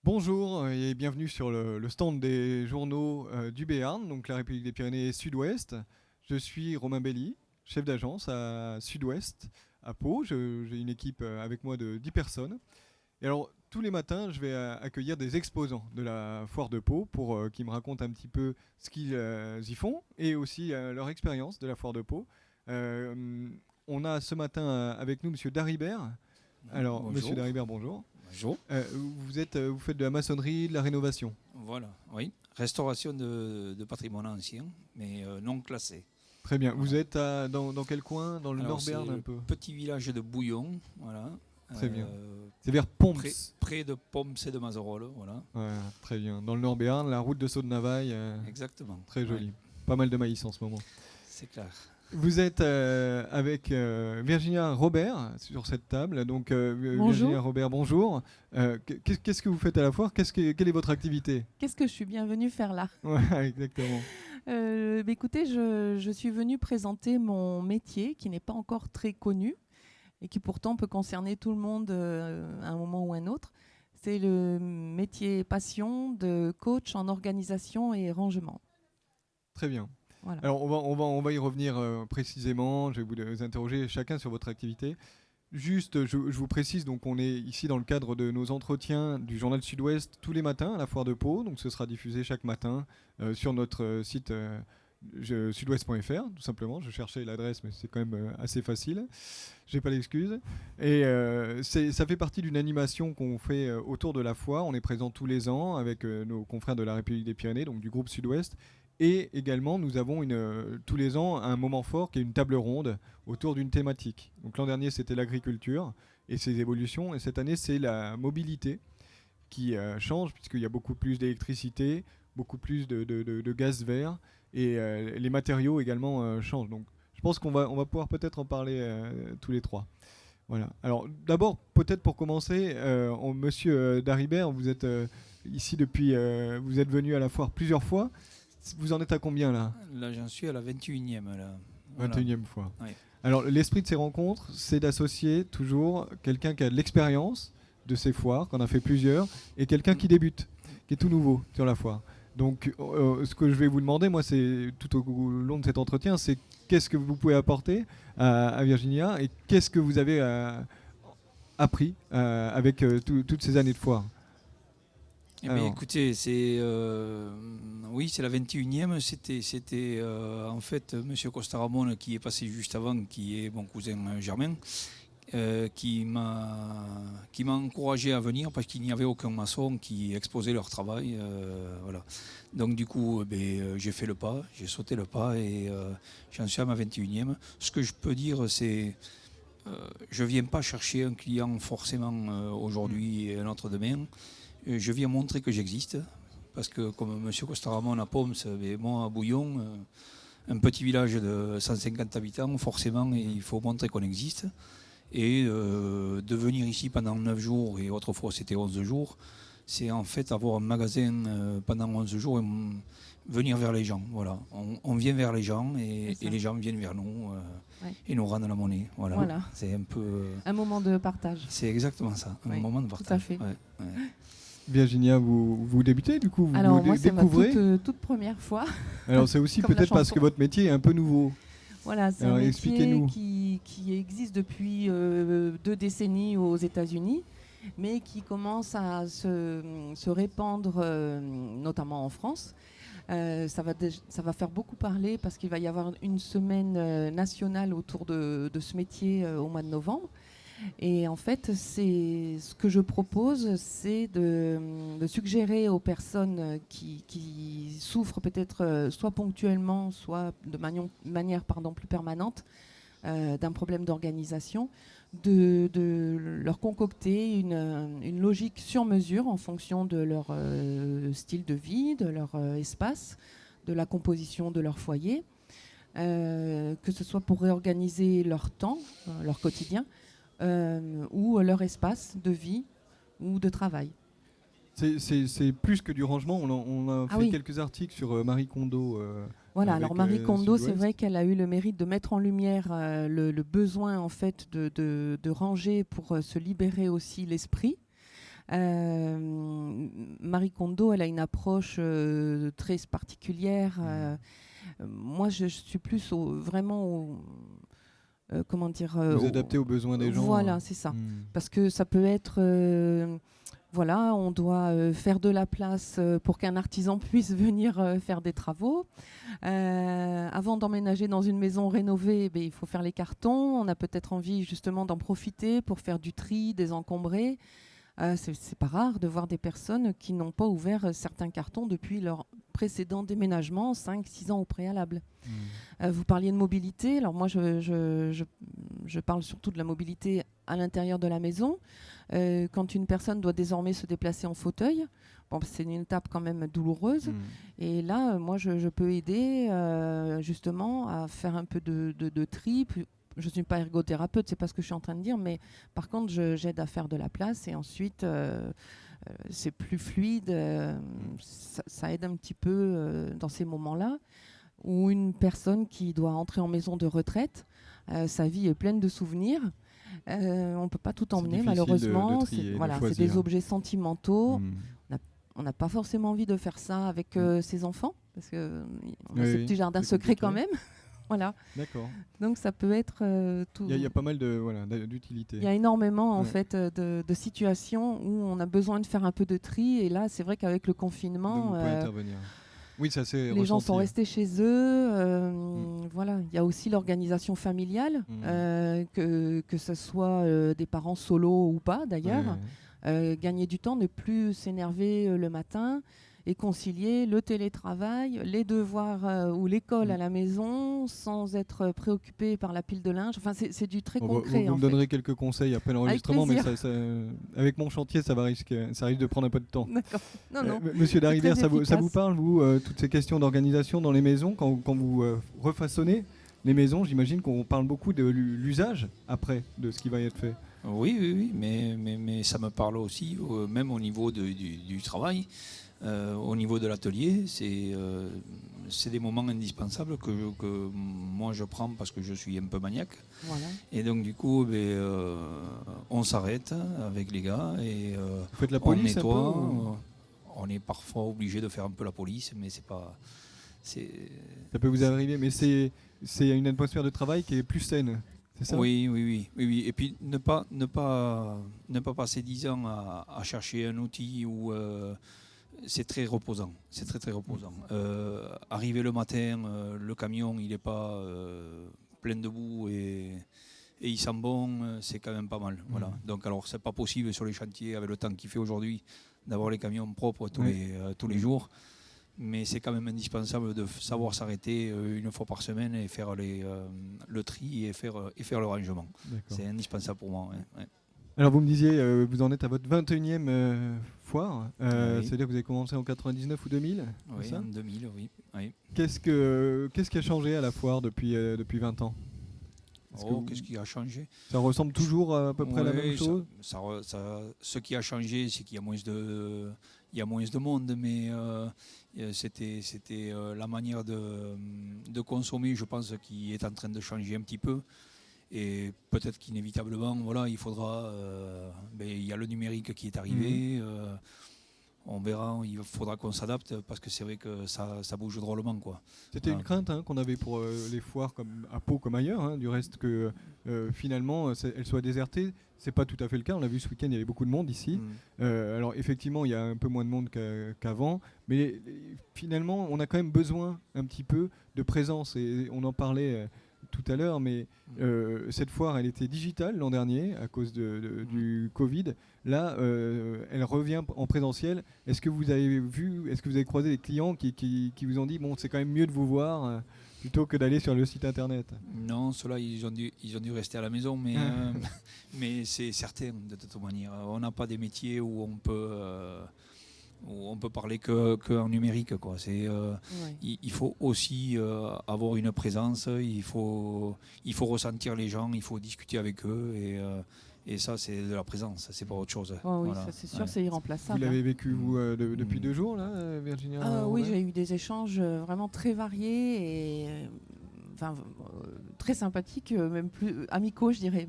Bonjour et bienvenue sur le stand des journaux du Béarn, donc la République des Pyrénées Sud-Ouest. Je suis Romain Belli, chef d'agence à Sud-Ouest, à Pau. J'ai une équipe avec moi de 10 personnes. Et alors, tous les matins, je vais accueillir des exposants de la foire de Pau pour qu'ils me racontent un petit peu ce qu'ils y font et aussi leur expérience de la foire de Pau. Euh, on a ce matin avec nous Monsieur Daribert. Alors, Monsieur Bonjour. Daribert, bonjour. Bonjour. Vous faites de la maçonnerie, de la rénovation. Voilà, oui. Restauration de patrimoine ancien, mais non classé. Très bien. Vous Voilà. êtes dans quel coin? Dans le Alors, c'est Nord-Berne un le peu. petit village de Bouillon, voilà. Très bien. Euh, C'est vers Poms. près de Poms et de Mazerolles, voilà. Ouais, très bien. Dans le Nord-Berne, la route de Saut-de-Navaille, Exactement. très Ouais, jolie. Pas mal de maïs en ce moment. c'est clair. Vous êtes avec Virginia Robert sur cette table. Donc Virginia Bonjour. Robert, bonjour. Qu'est-ce que vous faites à la foire? Quelle est votre activité? Qu'est-ce que je suis bienvenue faire là? Ouais, exactement. Écoutez, je suis venue présenter mon métier qui n'est pas encore très connu et qui pourtant peut concerner tout le monde à un moment ou un autre. C'est le métier passion de coach en organisation et rangement. Très bien. Voilà. Alors on va y revenir précisément. Je vais vous interroger chacun sur votre activité. Juste, je vous précise, donc on est ici dans le cadre de nos entretiens du Journal Sud-Ouest tous les matins à la foire de Pau. Donc ce sera diffusé chaque matin sur notre site sudouest.fr, tout simplement. Je cherchais l'adresse, mais c'est quand même assez facile. J'ai pas d'excuses. Et ça fait partie d'une animation qu'on fait autour de la foire. On est présent tous les ans avec nos confrères de la République des Pyrénées, donc du groupe Sud-Ouest. Et également, nous avons tous les ans un moment fort qui est une table ronde autour d'une thématique. Donc l'an dernier, c'était l'agriculture et ses évolutions. Et cette année, c'est la mobilité qui change, puisqu'il y a beaucoup plus d'électricité, beaucoup plus de gaz vert, et les matériaux également changent. Donc je pense on va pouvoir peut-être en parler tous les trois. Voilà. Alors d'abord, peut-être pour commencer, Monsieur Daribert, vous êtes ici depuis... vous êtes venu à la foire plusieurs fois. Vous en êtes à combien là? Là, j'en suis à la 21e. Là. Voilà. 21e fois. Ouais. Alors l'esprit de ces rencontres, c'est d'associer toujours quelqu'un qui a de l'expérience de ces foires, qu'on a fait plusieurs, et quelqu'un qui débute, qui est tout nouveau sur la foire. Donc ce que je vais vous demander, moi, c'est tout au long de cet entretien, c'est qu'est-ce que vous pouvez apporter à Virginia et qu'est-ce que vous avez appris avec toutes ces années de foire. Eh bien, écoutez, oui, c'est la 21e. C'était en fait Monsieur Costaramon qui est passé juste avant, qui est mon cousin Germain, qui m'a encouragé à venir parce qu'il n'y avait aucun maçon qui exposait leur travail. Voilà. Donc du coup, j'ai fait le pas, j'ai sauté le pas et j'en suis à ma 21e. Ce que je peux dire, c'est je ne viens pas chercher un client forcément aujourd'hui et un autre demain. Je viens montrer que j'existe, parce que comme M. Costaramon à Poms, et moi à Bouillon, un petit village de 150 habitants, forcément il faut montrer qu'on existe. Et de venir ici pendant 9 jours, et autrefois c'était 11 jours, c'est en fait avoir un magasin pendant 11 jours et venir vers les gens. Voilà. On vient vers les gens et les gens viennent vers nous Ouais. et nous rendent la monnaie. Voilà. Voilà. C'est un peu... Un moment de partage. c'est exactement ça, un Oui, moment de tout partage. à fait. Ouais. Virginia, vous débutez du coup, Alors moi, c'est ma découvrez. toute première fois. Alors c'est aussi Comme la peut-être parce chanson. que votre métier est un peu nouveau. Voilà, c'est Alors, un métier expliquez-nous. qui existe depuis 2 décennies aux États-Unis, mais qui commence à se répandre, notamment en France. Ça va faire beaucoup parler parce qu'il va y avoir une semaine nationale autour de ce métier au mois de novembre. Et en fait, ce que je propose, c'est de suggérer aux personnes qui souffrent peut-être soit ponctuellement, soit de manière plus permanente d'un problème d'organisation, de leur concocter une logique sur mesure en fonction de leur style de vie, de leur espace, de la composition de leur foyer, que ce soit pour réorganiser leur temps, leur quotidien, ou leur espace de vie ou de travail. C'est plus que du rangement. On a Ah fait oui. quelques articles sur Marie Kondo. Voilà, avec, alors Marie Kondo, c'est Sud-Ouest. vrai qu'elle a eu le mérite de mettre en lumière le besoin en fait de ranger pour se libérer aussi l'esprit. Marie Kondo, elle a une approche très particulière. Moi, je suis plus comment dire, vous adaptez aux besoins des gens. Voilà, c'est ça. Parce que ça peut être, voilà, on doit faire de la place pour qu'un artisan puisse venir faire des travaux. Avant d'emménager dans une maison rénovée, il faut faire les cartons. On a peut-être envie justement d'en profiter pour faire du tri, désencombrer. C'est pas rare de voir des personnes qui n'ont pas ouvert certains cartons depuis leur précédent déménagement, 5-6 ans au préalable. Vous parliez de mobilité. Alors moi, je parle surtout de la mobilité à l'intérieur de la maison. Quand une personne doit désormais se déplacer en fauteuil, c'est une étape quand même douloureuse. Et là, moi, je peux aider justement à faire un peu de tri. Je ne suis pas ergothérapeute, c'est pas ce que je suis en train de dire, mais par contre, j'aide à faire de la place et ensuite, c'est plus fluide. Ça aide un petit peu dans ces moments-là. Ou une personne qui doit entrer en maison de retraite, sa vie est pleine de souvenirs. On ne peut pas tout emmener, malheureusement. C'est des objets sentimentaux. On n'a pas forcément envie de faire ça avec ses enfants, parce qu'on a ce petit jardin secret quand même. Voilà. D'accord. Donc ça peut être tout. Il y a pas mal d'utilité. Il y a énormément en fait de situations où on a besoin de faire un peu de tri. Et là, c'est vrai qu'avec le confinement, vous pouvez intervenir. Oui, ça c'est les gens sont restés chez eux. Voilà. Il y a aussi l'organisation familiale, que ce soit des parents solo ou pas d'ailleurs. Gagner du temps, ne plus s'énerver le matin. Et concilier le télétravail, les devoirs ou l'école à la maison sans être préoccupé par la pile de linge. Enfin, c'est du très concret. Vous me donnerez quelques conseils après l'enregistrement, mais avec mon chantier, ça risque de prendre un peu de temps. D'accord. Non. Monsieur Darriver, ça vous parle, vous, toutes ces questions d'organisation dans les maisons, quand vous refaçonnez les maisons, j'imagine qu'on parle beaucoup de l'usage après, de ce qui va être fait. Oui, mais ça me parle aussi, même au niveau du travail. Au niveau de l'atelier, c'est des moments indispensables que moi je prends parce que je suis un peu maniaque. Voilà. Et donc du coup, on s'arrête avec les gars et vous faites la police, on nettoie. Un peu, on est parfois obligé de faire un peu la police, mais c'est pas. Ça peut vous arriver, mais c'est une atmosphère de travail qui est plus saine. Ça oui. Et puis ne pas passer 10 ans à chercher un outil ou c'est très reposant. C'est très reposant. Arriver le matin, le camion il n'est pas plein de boue et il sent bon, c'est quand même pas mal. Voilà. Donc alors c'est pas possible sur les chantiers avec le temps qu'il fait aujourd'hui d'avoir les camions propres tous les jours. Mais c'est quand même indispensable de savoir s'arrêter une fois par semaine et faire le tri et faire le rangement. C'est indispensable pour moi. Ouais. Alors vous me disiez, vous en êtes à votre 21e foire, c'est-à-dire que vous avez commencé en 99 ou 2000 ? Oui, en 2000, oui. Qu'est-ce qui a changé à la foire depuis 20 ans ? Qu'est-ce qui a changé ? Ça ressemble toujours à peu près à la même chose ? Ce qui a changé, c'est qu'il y a moins de monde, mais c'était la manière de consommer, je pense, qui est en train de changer un petit peu. Et peut-être qu'inévitablement, il faudra. Il y a le numérique qui est arrivé. On verra, il faudra qu'on s'adapte parce que c'est vrai que ça bouge drôlement, quoi. C'était une crainte qu'on avait pour les foires comme à Pau comme ailleurs, du reste que finalement elles soient désertées. C'est pas tout à fait le cas. On l'a vu ce week-end, il y avait beaucoup de monde ici. Alors effectivement, il y a un peu moins de monde qu'avant, mais finalement, on a quand même besoin un petit peu de présence. Et on en parlait tout à l'heure, mais cette foire, elle était digitale l'an dernier à cause du Covid. Là, elle revient en présentiel. Est-ce que vous avez croisé des clients qui vous ont dit bon, c'est quand même mieux de vous voir plutôt que d'aller sur le site internet ? Non, ceux-là, ils ont dû rester à la maison, mais mais c'est certain de toute manière. On n'a pas des métiers où on peut parler qu'en numérique, quoi. Il faut aussi avoir une présence, il faut ressentir les gens, il faut discuter avec eux et ça c'est de la présence, c'est pas autre chose. Oh oui, ça c'est sûr, c'est irremplaçable. Vous l'avez vécu vous depuis 2 jours là, Virginia ? Oui, j'ai eu des échanges vraiment très variés et très sympathiques, même plus amicaux, je dirais.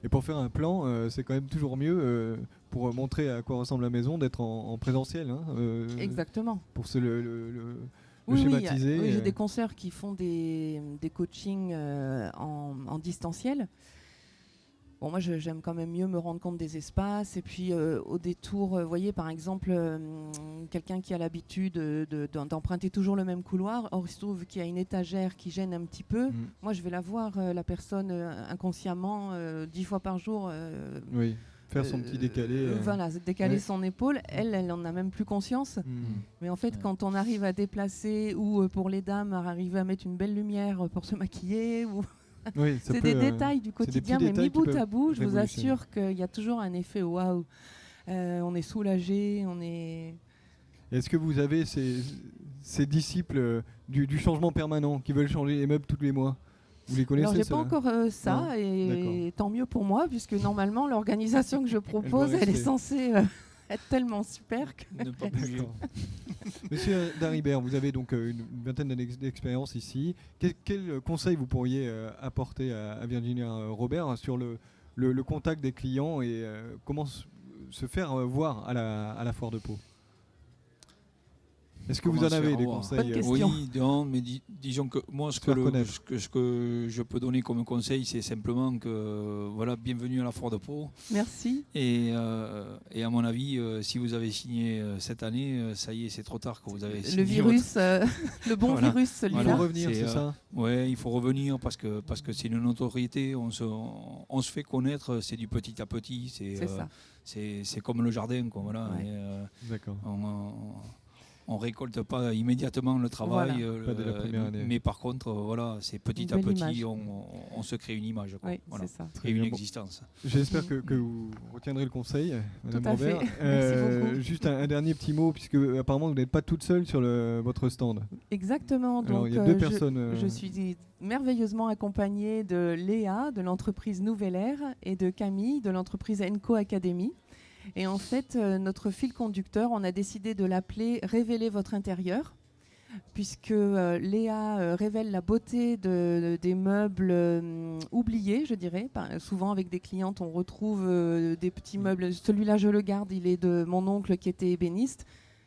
Et pour faire un plan, c'est quand même toujours mieux pour montrer à quoi ressemble la maison, d'être en présentiel. Hein, Exactement. Pour le Oui, schématiser. Oui, j'ai des consoeurs qui font des coachings en distanciel. Bon, moi, j'aime quand même mieux me rendre compte des espaces. Et puis, au détour, vous voyez, par exemple, quelqu'un qui a l'habitude d'emprunter toujours le même couloir, or il se trouve qu'il y a une étagère qui gêne un petit peu. Moi, je vais la voir, la personne, inconsciemment, 10 fois par jour. Oui, faire son petit décalé. Voilà, décaler son épaule. Elle en a même plus conscience. Mais en fait, quand on arrive à déplacer, ou pour les dames, arriver à mettre une belle lumière pour se maquiller, ou... Oui, c'est des détails du quotidien, mais mis bout à bout, je vous assure qu'il y a toujours un effet waouh. On est soulagé, on est... Est-ce que vous avez ces disciples du changement permanent qui veulent changer les meubles tous les mois? Vous les connaissez? Alors, j'ai pas encore ça, non, et tant mieux pour moi, puisque normalement, l'organisation que je propose, elle est censée être tellement super que... Ne pas bouger. Monsieur Daribert, vous avez donc une vingtaine d'années d'expérience ici. Quel conseil vous pourriez apporter à Virginia Robert sur le contact des clients et comment se faire voir à la foire de Pau? Est-ce que vous en avez des conseils? Oui, non, mais disons que moi, ce que je peux donner comme conseil, c'est simplement que, voilà, bienvenue à la foire de Pau. Merci. Et à mon avis, si vous avez signé cette année, ça y est, c'est trop tard que vous avez signé. Le virus, le bon voilà. Virus, celui-là. Il faut revenir, c'est ça? Oui, il faut revenir parce que c'est une notoriété, on se fait connaître, c'est du petit à petit. C'est ça. C'est comme le jardin, quoi, voilà. Ouais. D'accord. On récolte pas immédiatement le travail, voilà. Pas de la première année. Mais par contre, voilà, c'est petit à petit, on se crée une image, quoi. Oui, voilà. c'est ça. Et une existence. J'espère que vous retiendrez le conseil, Madame Robert. Merci beaucoup. Juste un dernier petit mot, puisque apparemment vous n'êtes pas toute seule sur votre stand. Exactement. Alors, il y a deux personnes. Je suis merveilleusement accompagnée de Léa, de l'entreprise Nouvelle Air, et de Camille, de l'entreprise Enco Academy. Et en fait, notre fil conducteur, on a décidé de l'appeler « Révélez votre intérieur », puisque Léa révèle la beauté des meubles oubliés, je dirais. Souvent, avec des clientes, on retrouve des petits meubles. Celui-là, je le garde, il est de mon oncle qui était ébéniste.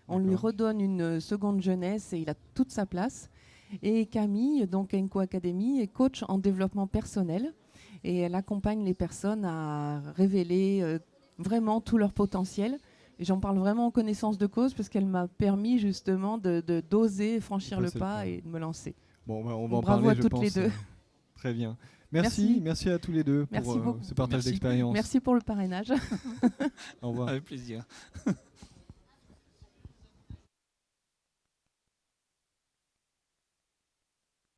On lui redonne une seconde jeunesse et il a toute sa place. Et Camille, donc Enco Academy, est coach en développement personnel. Et elle accompagne les personnes à révéler vraiment tout leur potentiel. Et j'en parle vraiment en connaissance de cause parce qu'elle m'a permis justement d'oser franchir le pas et de me lancer. Bon, on va en bravo parler, à toutes les deux. Très bien. Merci à tous les deux pour ce partage d'expérience. Merci pour le parrainage. Au revoir. Avec plaisir.